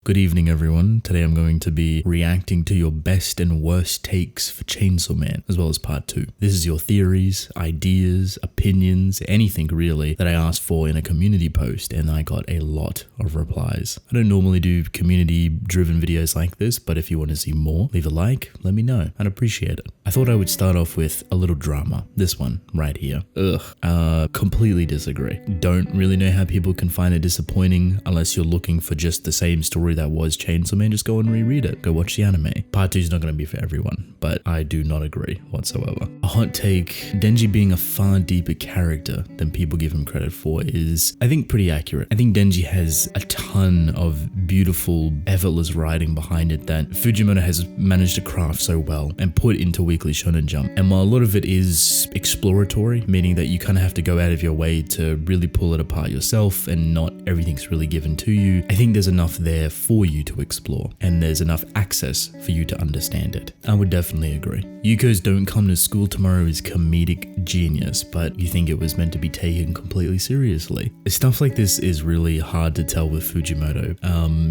Good evening, everyone. Today I'm going to be reacting to your best and worst takes for Chainsaw Man, as well as part 2. This is your theories, ideas, opinions, anything really that I asked for in a community post, and I got a lot of replies. I don't normally do community-driven videos like this, but if you want to see more, leave a like, let me know. I'd appreciate it. I thought I would start off with a little drama. This one, right here. Completely disagree. Don't really know how people can find it disappointing unless you're looking for just the same story that was Chainsaw Man. Just go and reread it. Go watch the anime. Part 2 is not going to be for everyone, but I do not agree whatsoever. A hot take, Denji being a far deeper character than people give him credit for is, I think, pretty accurate. I think Denji has a ton of beautiful, effortless writing behind it that Fujimoto has managed to craft so well and put into Weekly Shonen Jump. And while a lot of it is exploratory, meaning that you kind of have to go out of your way to really pull it apart yourself and not everything's really given to you, I think there's enough there for you to explore and there's enough access for you to understand it. I would definitely agree. Yuko's Don't Come to School Tomorrow is comedic genius, but you think it was meant to be taken completely seriously. Stuff like this is really hard to tell with Fujimoto.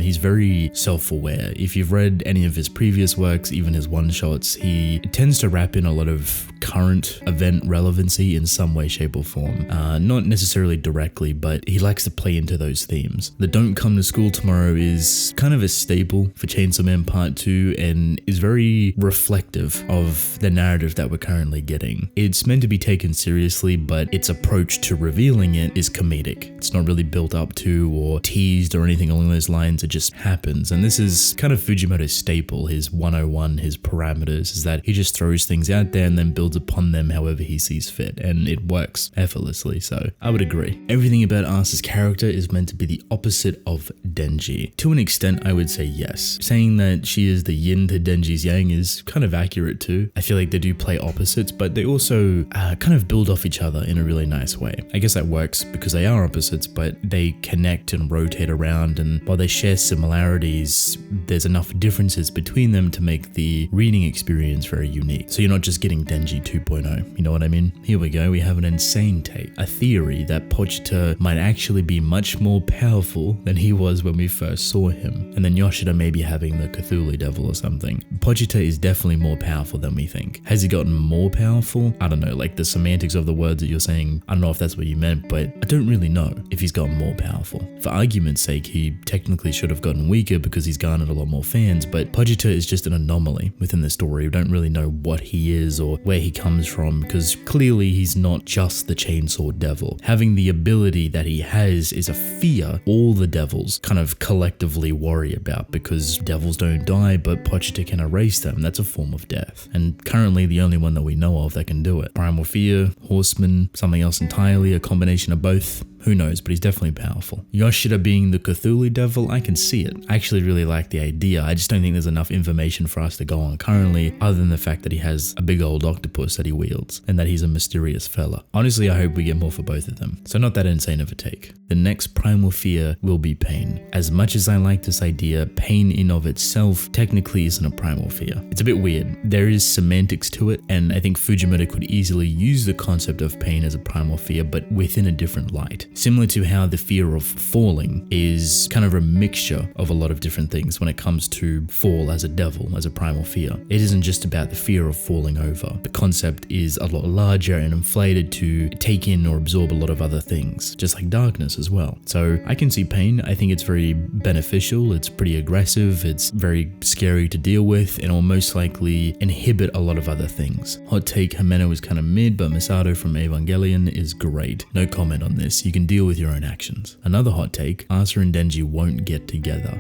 He's very self-aware. If you've read any of his previous works, even his one-shots, he tends to wrap in a lot of current event relevancy in some way, shape or form. Not necessarily directly, but he likes to play into those themes. The Don't Come to School Tomorrow is kind of a staple for Chainsaw Man Part 2 and is very reflective of the narrative that we're currently getting. It's meant to be taken seriously, but its approach to revealing it is comedic. It's not really built up to or teased or anything along those lines. It just happens. And this is kind of Fujimoto's staple, his 101, his parameters, is that he just throws things out there and then builds upon them however he sees fit. And it works effortlessly. So I would agree. Everything about Asa's character is meant to be the opposite of Denji. To an extent, I would say yes. Saying that she is the yin to Denji's yang is kind of accurate too. I feel like they do play opposites, but they also kind of build off each other in a really nice way. I guess that works because they are opposites, but they connect and rotate around, and while they share similarities, there's enough differences between them to make the reading experience very unique. So you're not just getting Denji 2.0, you know what I mean? Here we go, we have an insane take. A theory that Pochita might actually be much more powerful than he was when we first saw him, and then Yoshida maybe having the Cthulhu devil or something. Pochita is definitely more powerful than we think. Has he gotten more powerful? I don't know, like the semantics of the words that you're saying, I don't know if that's what you meant, but I don't really know if he's gotten more powerful. For argument's sake, he technically should have gotten weaker because he's garnered a lot more fans, but Pochita is just an anomaly within the story. We don't really know what he is or where he comes from, because clearly he's not just the chainsaw devil. Having the ability that he has is a fear all the devils kind of collectively worry about, because devils don't die, but Pochita can erase them. That's a form of death. And currently the only one that we know of that can do it. Primal Fear, Horseman, something else entirely, a combination of both. Who knows, but he's definitely powerful. Yoshida being the Cthulhu devil, I can see it. I actually really like the idea. I just don't think there's enough information for us to go on currently, other than the fact that he has a big old octopus that he wields, and that he's a mysterious fella. Honestly, I hope we get more for both of them. So not that insane of a take. The next Primal Fear will be Pain. As much as I like this idea, Pain in of itself technically isn't a Primal Fear. It's a bit weird. There is semantics to it, and I think Fujimoto could easily use the concept of pain as a Primal Fear, but within a different light. Similar to how the fear of falling is kind of a mixture of a lot of different things when it comes to fall as a devil, as a primal fear. It isn't just about the fear of falling over. The concept is a lot larger and inflated to take in or absorb a lot of other things, just like darkness as well. So I can see pain. I think it's very beneficial. It's pretty aggressive. It's very scary to deal with and will most likely inhibit a lot of other things. Hot take, Himeno is kind of mid, but Misato from Evangelion is great. No comment on this. You can deal with your own actions. Another hot take, Asa and Denji won't get together.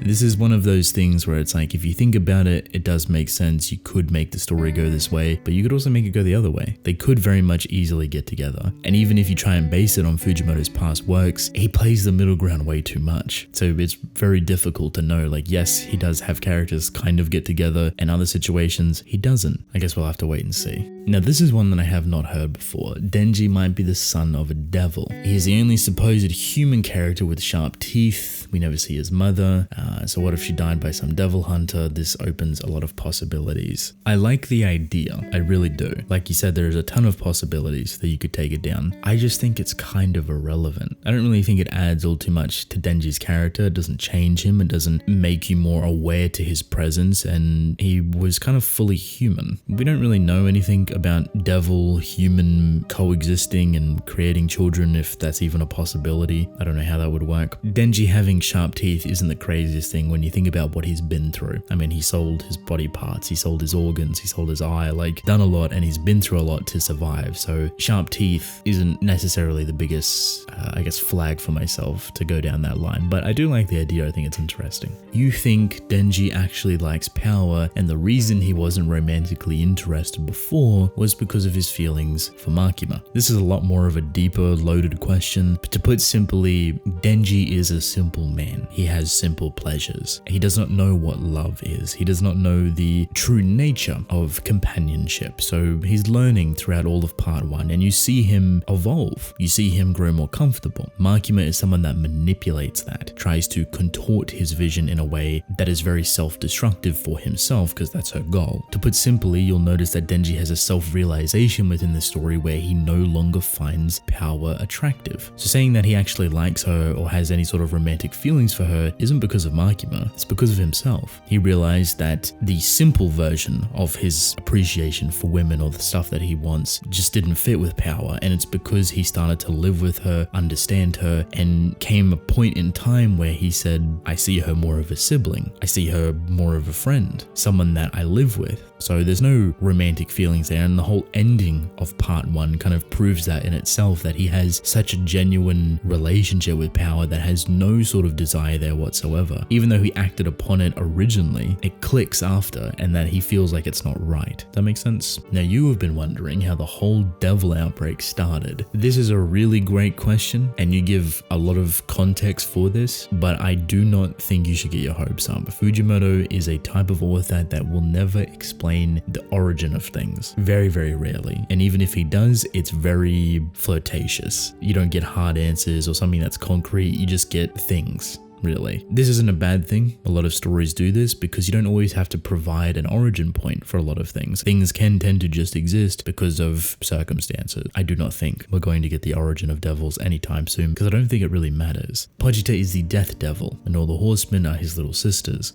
This is one of those things where it's like, if you think about it, it does make sense. You could make the story go this way, but you could also make it go the other way. They could very much easily get together. And even if you try and base it on Fujimoto's past works, he plays the middle ground way too much. So it's very difficult to know, like, yes, he does have characters kind of get together, and other situations he doesn't. I guess we'll have to wait and see. Now this is one that I have not heard before. Denji might be the son of a devil. He is the only supposed human character with sharp teeth, We never see his mother. So what if she died by some devil hunter? This opens a lot of possibilities. I like the idea. I really do. Like you said, there's a ton of possibilities that you could take it down. I just think it's kind of irrelevant. I don't really think it adds all too much to Denji's character. It doesn't change him. It doesn't make you more aware to his presence, and he was kind of fully human. We don't really know anything about devil human coexisting and creating children, if that's even a possibility. I don't know how that would work. Denji having sharp teeth isn't the craziest thing when you think about what he's been through. I mean, he sold his body parts, he sold his organs, he sold his eye, like done a lot, and he's been through a lot to survive. So sharp teeth isn't necessarily the biggest, flag for myself to go down that line, but I do like the idea. I think it's interesting. You think Denji actually likes power, and the reason he wasn't romantically interested before was because of his feelings for Makima. This is a lot more of a deeper, loaded question, but to put simply, Denji is a simple man. He has simple pleasures. He does not know what love is. He does not know the true nature of companionship. So he's learning throughout all of part 1, and you see him evolve. You see him grow more comfortable. Makima is someone that manipulates that, tries to contort his vision in a way that is very self-destructive for himself, because that's her goal. To put simply, you'll notice that Denji has a self-realization within the story where he no longer finds power attractive. So saying that he actually likes her or has any sort of romantic feelings for her isn't because of Makima, it's because of himself. He realized that the simple version of his appreciation for women or the stuff that he wants just didn't fit with power, and it's because he started to live with her, understand her, and came a point in time where he said, I see her more of a sibling, I see her more of a friend, someone that I live with. So there's no romantic feelings there, and the whole ending of part 1 kind of proves that in itself, that he has such a genuine relationship with power that has no sort of desire there whatsoever. Even though he acted upon it originally, it clicks after, and that he feels like it's not right. Does that make sense? Now you have been wondering how the whole devil outbreak started. This is a really great question, and you give a lot of context for this, but I do not think you should get your hopes up. Fujimoto is a type of author that will never explain the origin of things. Very, very rarely. And even if he does, it's very flirtatious. You don't get hard answers or something that's concrete, you just get things. Really. This isn't a bad thing. A lot of stories do this because you don't always have to provide an origin point for a lot of things. Things can tend to just exist because of circumstances. I do not think we're going to get the origin of devils anytime soon, because I don't think it really matters. Pochita is the death devil, and all the horsemen are his little sisters.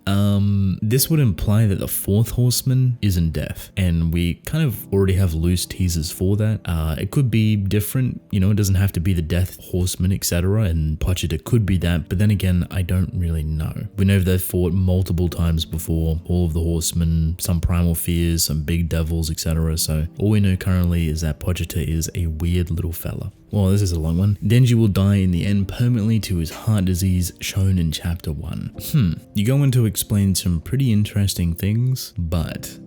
This would imply that the fourth horseman isn't death, and we kind of already have loose teasers for that. It could be different, it doesn't have to be the death horseman, etc., and Pochita could be that, but then again, I don't really know. We know they've fought multiple times before, all of the horsemen, some primal fears, some big devils, etc. So all we know currently is that Pochita is a weird little fella. Well, this is a long one. Denji will die in the end permanently to his heart disease, shown in chapter 1. You go on to explain some pretty interesting things, but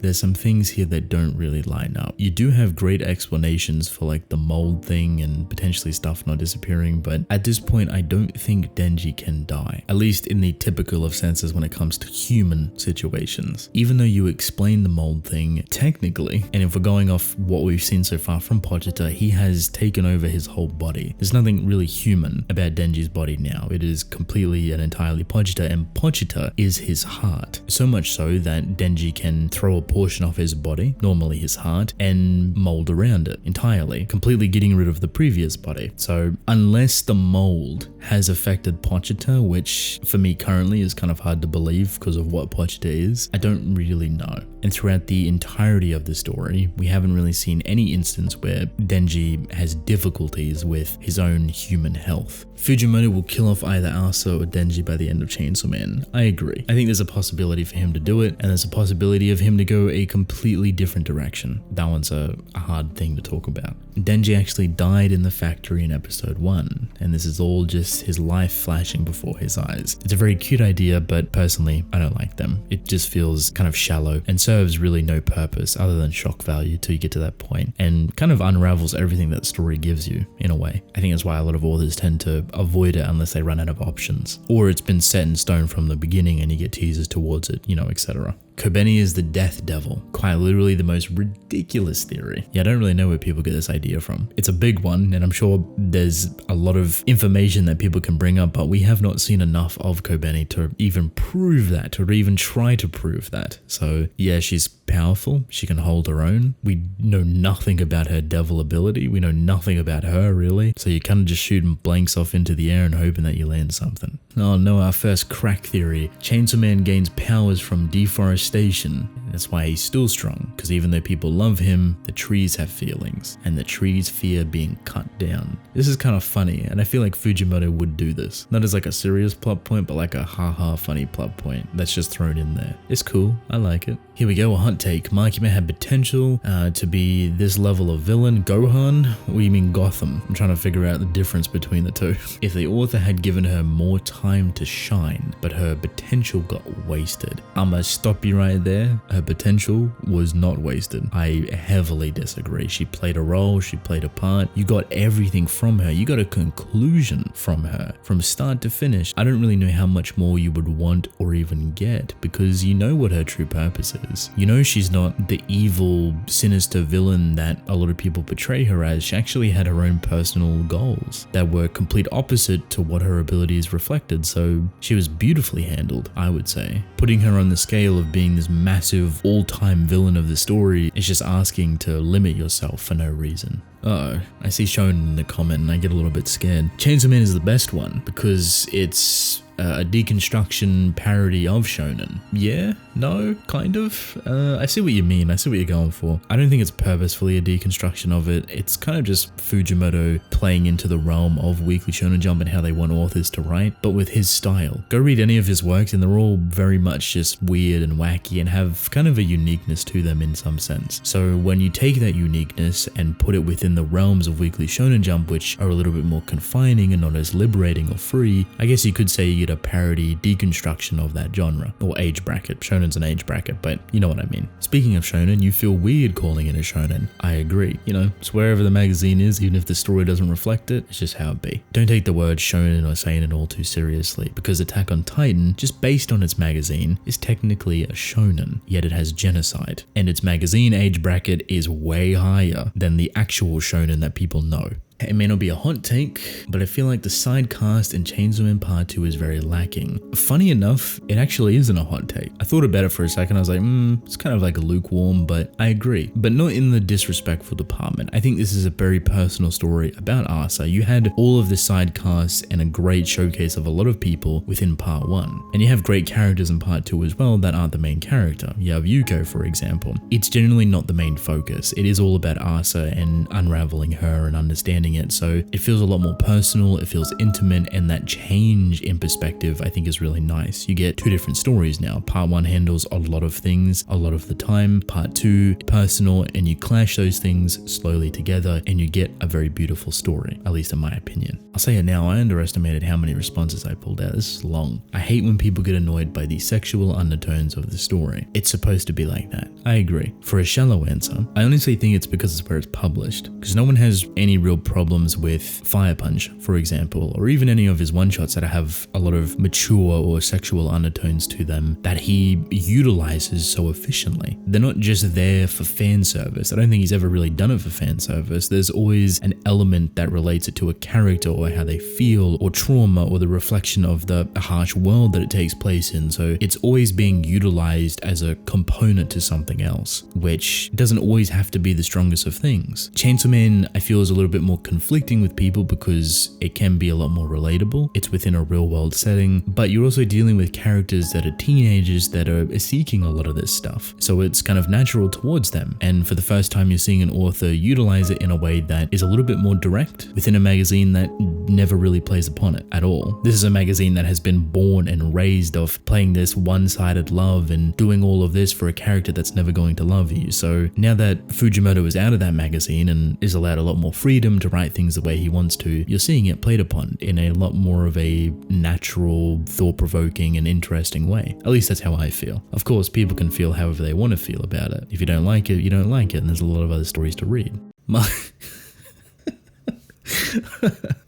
there's some things here that don't really line up. You do have great explanations for like the mold thing and potentially stuff not disappearing, but at this point I don't think Denji can die, at least in the typical of senses when it comes to human situations. Even though you explain the mold thing technically, and if we're going off what we've seen so far from Pochita, he has taken over his whole body. There's nothing really human about Denji's body now. It is completely and entirely Pochita, and Pochita is his heart. So much so that Denji can throw a portion of his body, normally his heart, and mold around it entirely, completely getting rid of the previous body. So unless the mold has affected Pochita, which for me currently is kind of hard to believe because of what Pochita is, I don't really know. And throughout the entirety of the story, we haven't really seen any instance where Denji has difficulties with his own human health. Fujimoto will kill off either Asa or Denji by the end of Chainsaw Man. I agree. I think there's a possibility for him to do it, and there's a possibility of him to go a completely different direction. That one's a hard thing to talk about. Denji actually died in the factory in episode 1, and this is all just his life flashing before his eyes. It's a very cute idea, but personally, I don't like them. It just feels kind of shallow and serves really no purpose other than shock value till you get to that point, and kind of unravels everything that story gives you in a way. I think that's why a lot of authors tend to avoid it unless they run out of options, or it's been set in stone from the beginning and you get teasers towards it, etc. Kobeni is the death devil. Quite literally the most ridiculous theory. Yeah, I don't really know where people get this idea from. It's a big one, and I'm sure there's a lot of information that people can bring up, but we have not seen enough of Kobeni to even prove that, to even try to prove that. So yeah, she's powerful. She can hold her own. We know nothing about her devil ability. We know nothing about her, really. So you're kind of just shooting blanks off into the air and hoping that you land something. Oh no, our first crack theory. Chainsaw Man gains powers from deforestation. That's why he's still strong, because even though people love him, the trees have feelings, and the trees fear being cut down. This is kind of funny, and I feel like Fujimoto would do this. Not as like a serious plot point, but like a haha funny plot point that's just thrown in there. It's cool, I like it. Here we go, a hot take. Makima had potential to be this level of villain. Gohan? What do you mean Gotham? I'm trying to figure out the difference between the two. If the author had given her more time to shine, but her potential got wasted. I'ma stop you right there. Her potential was not wasted. I heavily disagree. She played a role, she played a part. You got everything from her. You got a conclusion from her, from start to finish. I don't really know how much more you would want or even get, because you know what her true purpose is. You know she's not the evil, sinister villain that a lot of people portray her as. She actually had her own personal goals that were complete opposite to what her abilities reflected, so she was beautifully handled, I would say. Putting her on the scale of being this massive all-time villain of the story is just asking to limit yourself for no reason. Uh-oh, I see Shonen in the comment and I get a little bit scared. Chainsaw Man is the best one because it's a deconstruction parody of shonen. Yeah? No? Kind of? I see what you mean. I see what you're going for. I don't think it's purposefully a deconstruction of it. It's kind of just Fujimoto playing into the realm of Weekly Shonen Jump and how they want authors to write, but with his style. Go read any of his works and they're all very much just weird and wacky and have kind of a uniqueness to them in some sense. So when you take that uniqueness and put it within the realms of Weekly Shonen Jump, which are a little bit more confining and not as liberating or free, I guess you could say you get a parody deconstruction of that genre or age bracket. Shonen's an age bracket, but you know what I mean. Speaking of shonen, you feel weird calling it a shonen. I agree. You know, it's wherever the magazine is, even if the story doesn't reflect it, it's just how it be. Don't take the word shonen or seinen all too seriously, because Attack on Titan, just based on its magazine, is technically a shonen, yet it has genocide, and its magazine age bracket is way higher than the actual shonen that people know. It may not be a hot take, but I feel like the side cast in Chainsaw Man Part 2 is very lacking. Funny enough, it actually isn't a hot take. I thought about it for a second, I was like, it's kind of like a lukewarm, but I agree. But not in the disrespectful department. I think this is a very personal story about Asa. You had all of the side casts and a great showcase of a lot of people within Part 1. And you have great characters in Part 2 as well that aren't the main character. You have Yuko, for example. It's generally not the main focus. It is all about Asa and unraveling her and understanding it, so it feels a lot more personal, it feels intimate, and that change in perspective I think is really nice. You get two different stories now. Part 1 handles a lot of things a lot of the time, Part 2 personal, and you clash those things slowly together and you get a very beautiful story, at least in my opinion. I'll say it now, I underestimated how many responses I pulled out. This is long. I hate when people get annoyed by the sexual undertones of the story. It's supposed to be like that. I agree. For a shallow answer, I honestly think it's because it's where it's published, because no one has any real problems with Fire Punch, for example, or even any of his one-shots that have a lot of mature or sexual undertones to them that he utilizes so efficiently. They're not just there for fan service. I don't think he's ever really done it for fan service. There's always an element that relates it to a character or how they feel or trauma or the reflection of the harsh world that it takes place in. So it's always being utilized as a component to something else, which doesn't always have to be the strongest of things. Chainsaw Man, I feel, is a little bit more conflicting with people because it can be a lot more relatable. It's within a real world setting, but you're also dealing with characters that are teenagers that are seeking a lot of this stuff. So it's kind of natural towards them. And for the first time, you're seeing an author utilize it in a way that is a little bit more direct within a magazine that never really plays upon it at all. This is a magazine that has been born and raised off playing this one-sided love and doing all of this for a character that's never going to love you. So now that Fujimoto is out of that magazine and is allowed a lot more freedom to write things the way he wants to, you're seeing it played upon in a lot more of a natural, thought-provoking and interesting way. At least that's how I feel. Of course, people can feel however they want to feel about it. If you don't like it, you don't like it, and there's a lot of other stories to read.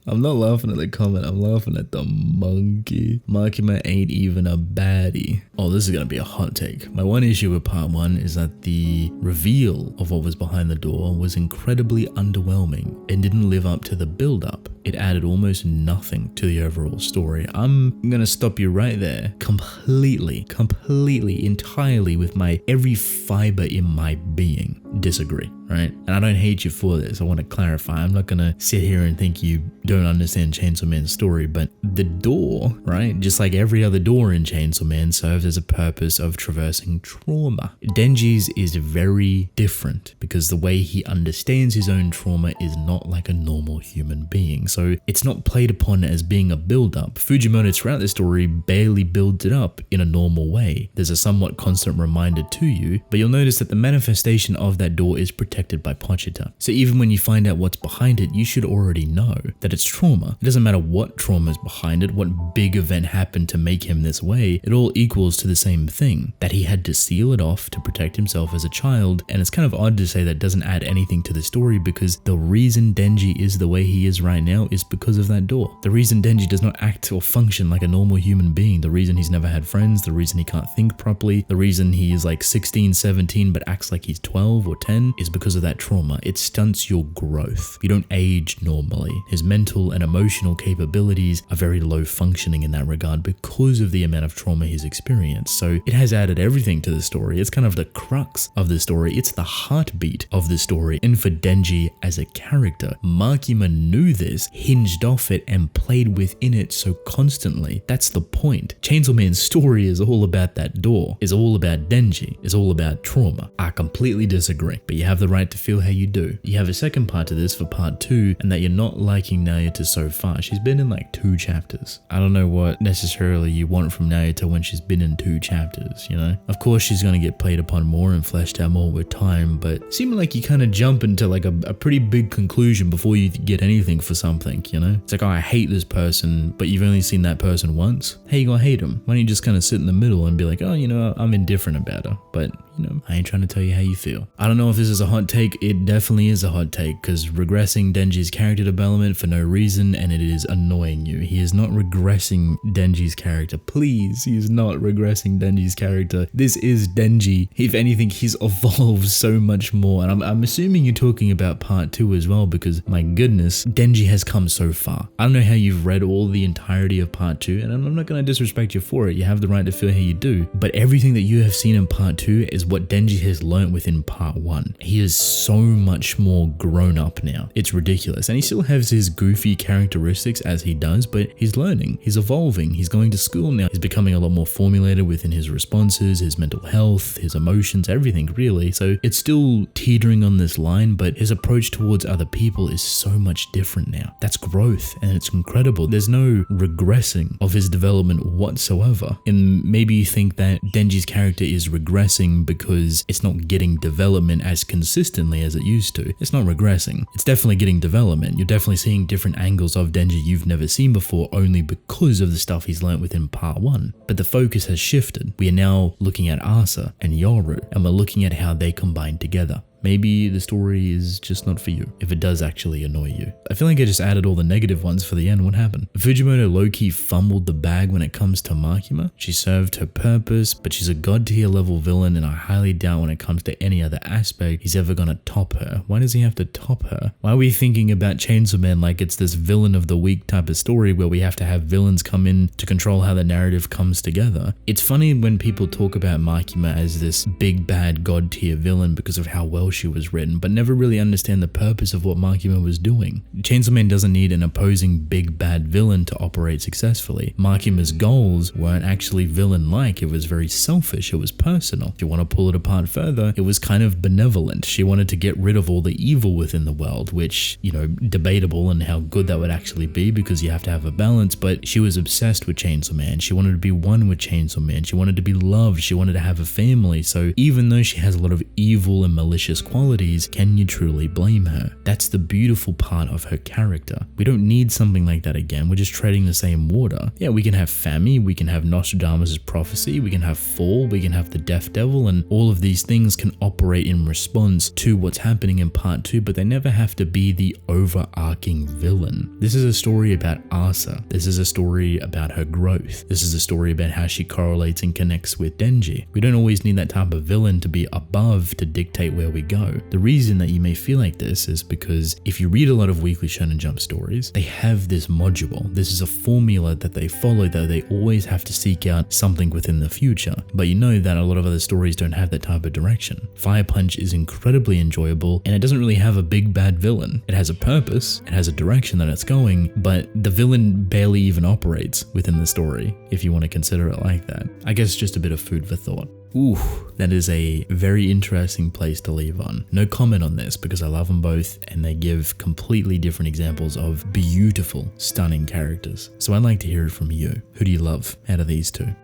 I'm not laughing at the comment, I'm laughing at the monkey. Makima ain't even a baddie. Oh, this is gonna be a hot take. My one issue with part 1 is that the reveal of what was behind the door was incredibly underwhelming and didn't live up to the build-up. It added almost nothing to the overall story. I'm gonna stop you right there. Completely, entirely with my every fiber in my being disagree, right? And I don't hate you for this. I want to clarify. I'm not gonna sit here and think you don't understand Chainsaw Man's story, but the door, right, just like every other door in Chainsaw Man, serves as a purpose of traversing trauma. Denji's is very different because the way he understands his own trauma is not like a normal human being. So it's not played upon as being a build-up. Fujimoto throughout the story barely builds it up in a normal way. There's a somewhat constant reminder to you, but you'll notice that the manifestation of that door is protected by Pochita. So even when you find out what's behind it, you should already know that it's trauma. It doesn't matter what trauma is behind it, what big event happened to make him this way, it all equals to the same thing, that he had to seal it off to protect himself as a child. And it's kind of odd to say that doesn't add anything to the story, because the reason Denji is the way he is right now is because of that door. The reason Denji does not act or function like a normal human being, the reason he's never had friends, the reason he can't think properly, the reason he is like 16, 17 but acts like he's 12 or 10 is because of that trauma. It stunts your growth. You don't age normally. His mental and emotional capabilities are very low functioning in that regard because of the amount of trauma he's experienced. So it has added everything to the story. It's kind of the crux of the story. It's the heartbeat of the story. And for Denji as a character, Makima knew this, hinged off it, and played within it so constantly. That's the point. Chainsaw Man's story is all about that door, is all about Denji, is all about trauma. I completely disagree, but you have the right to feel how you do. You have a second part to this for part 2, and that you're not liking Naruto so far. She's been in like 2 chapters. I don't know what necessarily you want from Naruto when she's been in 2 chapters, you know? Of course she's gonna get played upon more and fleshed out more with time, but it seemed like you kind of jump into like a pretty big conclusion before you get anything for something, you know? It's like, oh, I hate this person, but you've only seen that person once. How you gonna hate him? Why don't you just kind of sit in the middle and be like, oh, you know, I'm indifferent about her, but you know, I ain't trying to tell you how you feel. I don't know if this is a hot take. It definitely is a hot take, because regressing Denji's character development for no reason, and it is annoying you. He is not regressing Denji's character. Please, he is not regressing Denji's character. This is Denji. If anything, he's evolved so much more. And I'm assuming you're talking about part 2 as well, because my goodness, Denji has come so far. I don't know how you've read all the entirety of part 2, and I'm not going to disrespect you for it. You have the right to feel how you do. But everything that you have seen in part 2 is what Denji has learnt within part 1. He is so much more grown up now. It's ridiculous. And he still has his goofy characteristics as he does, but he's learning, he's evolving, he's going to school now. He's becoming a lot more formulated within his responses, his mental health, his emotions, everything really. So it's still teetering on this line, but his approach towards other people is so much different now. That's growth, and it's incredible. There's no regressing of his development whatsoever. And maybe you think that Denji's character is regressing because it's not getting development as consistently as it used to. It's not regressing. It's definitely getting development. You're definitely seeing different angles of Denji you've never seen before, only because of the stuff he's learnt within part 1. But the focus has shifted. We are now looking at Asa and Yoru, and we're looking at how they combine together. Maybe the story is just not for you, if it does actually annoy you. I feel like I just added all the negative ones for the end. What happened? Fujimoto low-key fumbled the bag when it comes to Makima. She served her purpose, but she's a god-tier level villain, and I highly doubt when it comes to any other aspect, he's ever gonna top her. Why does he have to top her? Why are we thinking about Chainsaw Man like it's this villain of the week type of story where we have to have villains come in to control how the narrative comes together? It's funny when people talk about Makima as this big bad god-tier villain because of how well she was written, but never really understand the purpose of what Makima was doing. Chainsaw Man doesn't need an opposing big bad villain to operate successfully. Makima's goals weren't actually villain-like. It was very selfish. It was personal. If you want to pull it apart further, it was kind of benevolent. She wanted to get rid of all the evil within the world, which, you know, debatable and how good that would actually be because you have to have a balance, but she was obsessed with Chainsaw Man. She wanted to be one with Chainsaw Man. She wanted to be loved. She wanted to have a family. So even though she has a lot of evil and malicious malicious qualities, can you truly blame her? That's the beautiful part of her character. We don't need something like that again. We're just treading the same water. Yeah, we can have Fami, we can have Nostradamus' prophecy, we can have Fall, we can have the Death Devil, and all of these things can operate in response to what's happening in part 2, but they never have to be the overarching villain. This is a story about Asa. This is a story about her growth. This is a story about how she correlates and connects with Denji. We don't always need that type of villain to be above to dictate where we go. The reason that you may feel like this is because if you read a lot of Weekly Shonen Jump stories, they have this module. This is a formula that they follow, that they always have to seek out something within the future. But you know that a lot of other stories don't have that type of direction. Fire Punch is incredibly enjoyable, and it doesn't really have a big bad villain. It has a purpose, it has a direction that it's going, but the villain barely even operates within the story, if you want to consider it like that. I guess just a bit of food for thought. Ooh, that is a very interesting place to leave on. No comment on this because I love them both and they give completely different examples of beautiful, stunning characters. So I'd like to hear it from you. Who do you love out of these two?